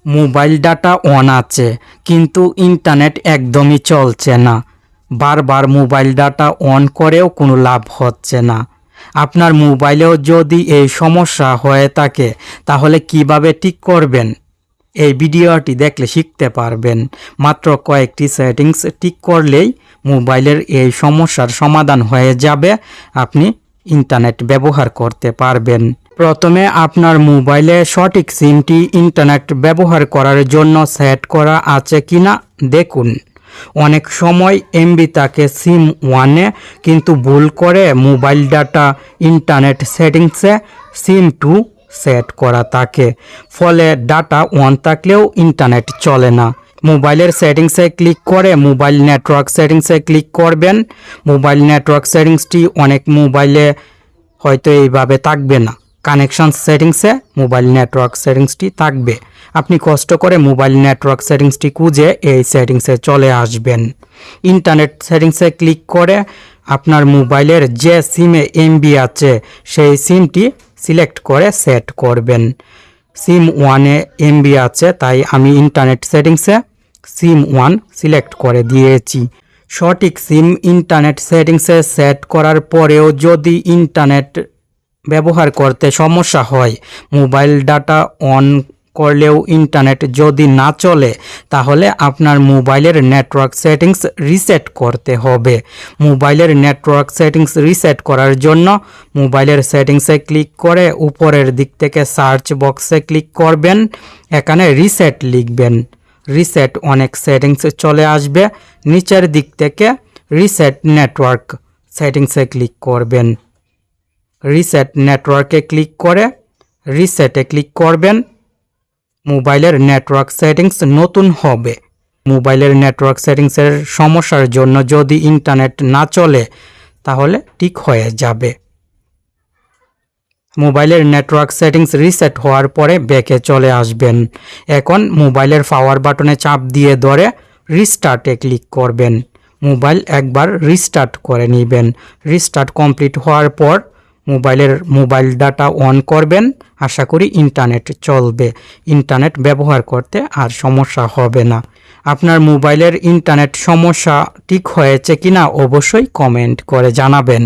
Mobile data on আছে কিন্তু internet একদমই চলছে না। বারবার মোবাইল ডাটা অন করেও কোনো লাভ হচ্ছে না। আপনার মোবাইলেও যদি এই সমস্যা হয়ে থাকে তাহলে কিভাবে ঠিক করবেন? এই ভিডিওটি দেখলে শিখতে পারবেন। মাত্র কয়েকটি সেটিংস ঠিক করলেই মোবাইলের এই সমস্যার সমাধান হয়ে যাবে। আপনি ইন্টারনেট ব্যবহার করতে পারবেন। প্রথমে আপনার মোবাইলে সঠিক সিমটি ইন্টারনেট ব্যবহার করার জন্য সেট করা আছে কিনা দেখুন। অনেক সময় এমবি থাকে সিম ওয়ানে, কিন্তু ভুল করে মোবাইল ডাটা ইন্টারনেট সেটিংসে সিম 2 সেট করা থাকে, ফলে ডাটা অন থাকলেও ইন্টারনেট চলে না। মোবাইলের সেটিংসে ক্লিক করে মোবাইল নেটওয়ার্ক সেটিংসে ক্লিক করবেন। মোবাইল নেটওয়ার্ক সেটিংসটি অনেক মোবাইলে হয়তো এইভাবে থাকবে না। কানেকশন সেটিংসে মোবাইল নেটওয়ার্ক সেটিংসটি থাকবে। আপনি কষ্ট করে মোবাইল নেটওয়ার্ক সেটিংসটি খুঁজে এই সেটিংসে চলে আসবেন। ইন্টারনেট সেটিংসে ক্লিক করে আপনার মোবাইলের যে সিমে এমবি আছে সেই সিমটি সিলেক্ট করে সেট করবেন। সিম ওয়ানে এমবি আছে, তাই আমি ইন্টারনেট সেটিংসে সিম 1 সিলেক্ট করে দিয়েছি। সঠিক সিম ইন্টারনেট সেটিংসে সেট করার পরেও যদি ইন্টারনেট ব্যবহার করতে সমস্যা হয়, মোবাইল ডাটা অন করলেও ইন্টারনেট যদি না চলে, তাহলে আপনার মোবাইলের নেটওয়ার্ক সেটিংস রিসেট করতে হবে। মোবাইলের নেটওয়ার্ক সেটিংস রিসেট করার জন্য মোবাইলের সেটিংসে ক্লিক করে উপরের দিক থেকে সার্চ বক্সে ক্লিক করবেন। এখানে রিসেট লিখবেন। রিসেট অনেক সেটিংস চলে আসবে। নিচের দিক থেকে রিসেট নেটওয়ার্ক সেটিংসে ক্লিক করবেন। রিসেট নেটওয়ার্কে ক্লিক করে রিসেটে ক্লিক করবেন। মোবাইলের নেটওয়ার্ক সেটিংস নতুন হবে। মোবাইলের নেটওয়ার্ক সেটিংসের সমস্যার জন্য যদি ইন্টারনেট না চলে, তাহলে ঠিক হয়ে যাবে। মোবাইলের নেটওয়ার্ক সেটিংস রিসেট হওয়ার পরে ব্যাকে চলে আসবেন। এখন মোবাইলের পাওয়ার বাটনে চাপ দিয়ে ধরে রিস্টার্টে ক্লিক করবেন। মোবাইল একবার রিস্টার্ট করে নেবেন। রিস্টার্ট কমপ্লিট হওয়ার পর মোবাইল ডাটা অন করবেন। আশা করি ইন্টারনেট চলবে। ইন্টারনেট ব্যবহার করতে আর সমস্যা হবে না। আপনার মোবাইলের ইন্টারনেট সমস্যা ঠিক হয়েছে কিনা অবশ্যই কমেন্ট করে জানাবেন।